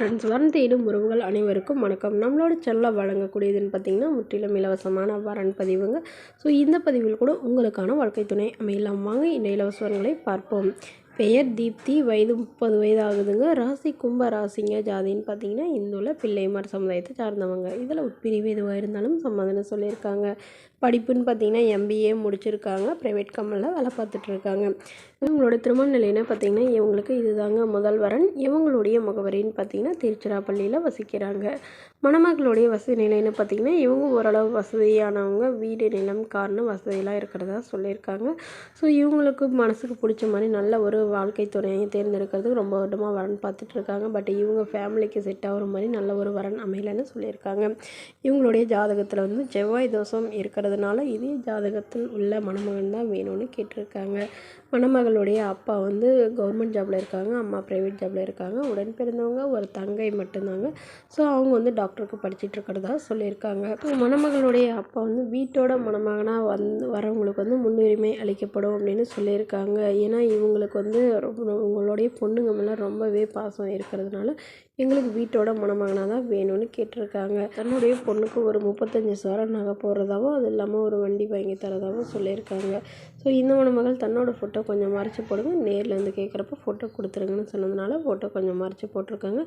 Friends, வரன் தேடும் உறவுகள் அனைவருக்கும் வணக்கம். நம்மளோட சேனலில் வழங்கக்கூடியதுன்னு பார்த்தீங்கன்னா முற்றிலும் இலவசமான வரன் பதிவுங்க. ஸோ இந்த பதிவில் கூட உங்களுக்கான வாழ்க்கை துணை அமையலாம். வாங்க இந்த இலவச வரன்களை பார்ப்போம். பெயர் தீப்தி, வயது 30 வயது ஆகுதுங்க. ராசி கும்ப ராசிங்க. ஜாதின்னு பார்த்தீங்கன்னா இந்துள்ள பிள்ளைமார் சமுதாயத்தை சார்ந்தவங்க. இதில் உட்பிரிவு எதுவாக இருந்தாலும் சம்மதம்னு சொல்லியிருக்காங்க. படிப்புன்னு பார்த்தீங்கன்னா எம்பிஏ முடிச்சிருக்காங்க. ப்ரைவேட் கம்பெனியில் வேலை பார்த்துட்ருக்காங்க. இவங்களோட திருமண நிலைன்னு பார்த்தீங்கன்னா இவங்களுக்கு இதுதாங்க முதல் வரன். இவங்களுடைய முகவரின்னு பார்த்தீங்கன்னா திருச்சிராப்பள்ளியில் வசிக்கிறாங்க. மணமகளுடைய வசதி நிலைன்னு பார்த்தீங்கன்னா இவங்க ஓரளவு வசதியானவங்க. வீடு, நிலம், கார்னு வசதியெல்லாம் இருக்கிறதா சொல்லியிருக்காங்க. ஸோ இவங்களுக்கு மனசுக்கு பிடிச்ச மாதிரி நல்ல ஒரு வாழ்க்கை துணையை தேர்ந்தெடுக்கிறதுக்கு ரொம்ப வருடமாக வரன் பார்த்துட்ருக்காங்க. பட் இவங்க ஃபேமிலிக்கு செட் ஆகிற மாதிரி நல்ல ஒரு வரன் அமையலைன்னு சொல்லியிருக்காங்க. இவங்களுடைய ஜாதகத்தில் செவ்வாய் தோஷம் இருக்கிறதுனால இதே ஜாதகத்தில் உள்ள மணமகன் தான் வேணும்னு கேட்டிருக்காங்க. மணமகளுடைய அப்பா கவர்மெண்ட் ஜாபில் இருக்காங்க. அம்மா ப்ரைவேட் ஜாபில் இருக்காங்க. உடன் பிறந்தவங்க ஒரு தங்கை மட்டும்தாங்க. ஸோ அவங்க டாக்டருக்கு படிச்சுட்டு இருக்கிறதா சொல்லியிருக்காங்க. மணமகளுடைய அப்பா வீட்டோட மணமகனாக வரவங்களுக்கு முன்னுரிமை அளிக்கப்படும் அப்படின்னு சொல்லியிருக்காங்க. ஏன்னா இவங்களுக்கு உங்களுடைய பொண்ணுங்க மேலே ரொம்பவே பாசம் இருக்கிறதுனால எங்களுக்கு வீட்டோட மணமகனாக தான் வேணும்னு கேட்டிருக்காங்க. தன்னுடைய பொண்ணுக்கு ஒரு 35 சவரன் நகை போடுறதாகவும் அது இல்லாமல் ஒரு வண்டி வாங்கி தரதாகவும் சொல்லியிருக்காங்க. ஸோ இந்த மணமகள் தன்னோட ஃபோட்டோ கொஞ்சம் மறைச்சி போடுங்க, நேரில் கேட்குறப்ப ஃபோட்டோ கொடுத்துருங்கன்னு சொன்னதுனால ஃபோட்டோ கொஞ்சம் மறைச்சி போட்டிருக்காங்க.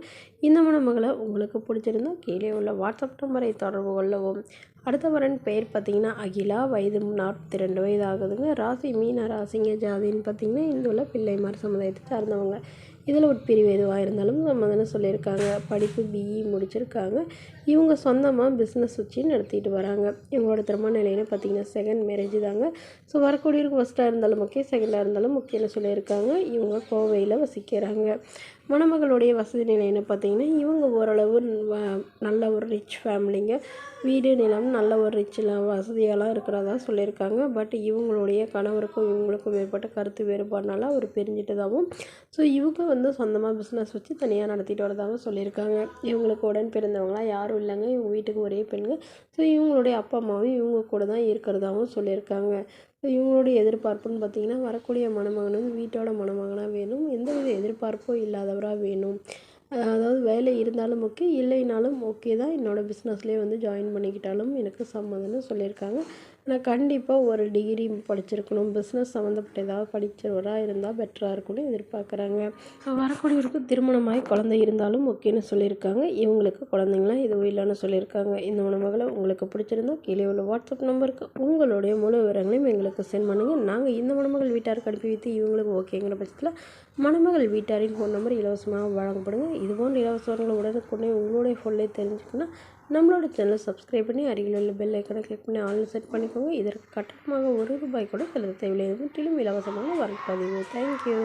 இந்த மணமகளை உங்களுக்கு பிடிச்சிருந்தா கீழே உள்ள வாட்ஸ்அப் நம்பரை தொடர்பு கொள்ளவும். அடுத்த வரன் பெயர் பார்த்தீங்கன்னா அகிலா, வயது 42 வயது ஆகுதுங்க. ராசி மீன ராசிங்க. ஜாதின்னு பார்த்தீங்கன்னா இந்துள்ள பிள்ளைமார் சமுதாயத்தை சார்ந்தவங்க. இதில் உட்பிரிவு எதுவாக இருந்தாலும் சம்மதம்னு சொல்லியிருக்காங்க. படிப்பு பிஇ முடிச்சிருக்காங்க. இவங்க சொந்தமாக பிஸ்னஸ் வச்சு நடத்திட்டு வராங்க. இவங்களோட திருமண நிலைன்னு பார்த்தீங்கன்னா செகண்ட் மேரேஜ் தாங்க. ஸோ வரக்கூடியவருக்கு ஃபஸ்ட்டாக இருந்தாலும் ஓகே, செகண்டாக இருந்தாலும் முக்கியம்னு சொல்லியிருக்காங்க. இவங்க கோவையில் வசிக்கிறாங்க. மணமகளுடைய வசதி நிலைன்னு பார்த்தீங்கன்னா இவங்க ஓரளவு நல்ல ஒரு ரிச் ஃபேமிலிங்க. வீடு, நிலம், நல்ல ஒரு ரிச்சில் வசதியெல்லாம் இருக்கிறதா சொல்லியிருக்காங்க. பட் இவங்களுடைய கணவருக்கும் இவங்களுக்கும் மேற்பட்ட கருத்து வேறுபாடுனால அவர் பிரிஞ்சிட்டதாகவும், ஸோ இவங்க சொந்தமாக பிஸ்னஸ் வச்சு தனியாக நடத்திட்டு வரதாகவும் சொல்லியிருக்காங்க. இவங்களுக்கு உடன் பிறந்தவங்களாம் யாரும் இல்லைங்க. இவங்க வீட்டுக்கு ஒரே பெண்ணுங்க. ஸோ இவங்களுடைய அப்பா அம்மாவும் இவங்க கூட தான் இருக்கிறதாகவும் சொல்லியிருக்காங்க. ஸோ இவங்களுடைய எதிர்பார்ப்புன்னு பார்த்தீங்கன்னா வரக்கூடிய மணமகன் வீட்டோட மணமகனாக வேணும். எந்தவித எதிர்பார்ப்பும் இல்லாதவராக வேணும். அதாவது வேலை இருந்தாலும் ஓகே, இல்லைனாலும் ஓகே தான். என்னோடய பிஸ்னஸ்லேயே ஜாயின் பண்ணிக்கிட்டாலும் எனக்கு சம்மதம்னு சொல்லியிருக்காங்க. ஆனால் கண்டிப்பாக ஒரு டிகிரி படிச்சிருக்கணும். பிஸ்னஸ் சம்மந்தப்பட்ட ஏதாவது படித்தவராக இருந்தால் பெட்டராக இருக்கும்னு எதிர்பார்க்குறாங்க. வரக்கூடியவருக்கு திருமணமாகி குழந்தை இருந்தாலும் ஓகேன்னு சொல்லியிருக்காங்க. இவங்களுக்கு குழந்தைங்களாம் எதுவும் இல்லைன்னு சொல்லியிருக்காங்க. இந்த மணமகளை உங்களுக்கு பிடிச்சிருந்தா கீழே உள்ள வாட்ஸ்அப் நம்பருக்கு உங்களுடைய முழு விவரங்களையும் எங்களுக்கு சென்ட் பண்ணுங்கள். நாங்கள் இந்த மணமகள் வீட்டாருக்கு அனுப்பி வைத்து இவங்களுக்கு ஓகேங்கிற பட்சத்தில் மணமகள் வீட்டாரின் ஃபோன் நம்பர் இலவசமாக வழங்கப்படுங்க. இதுபோன்ற இலவசங்களை உடனுக்குடனே உங்களுடைய ஃபோன்லேயே தெரிஞ்சுக்கணும். நம்மளோட சேனலை சப்ஸ்கிரைப் பண்ணி அருகில் உள்ள பெல் ஐக்கனை கிளிக் பண்ணி ஆன்லைன் செட் பண்ணிக்கோங்க. இதற்கு கட்டணமாக ₹1 கூட செலுத்த தேவையில்லை. முற்றிலும் இலவசமாக வரப்பதிவு. தேங்க்யூ.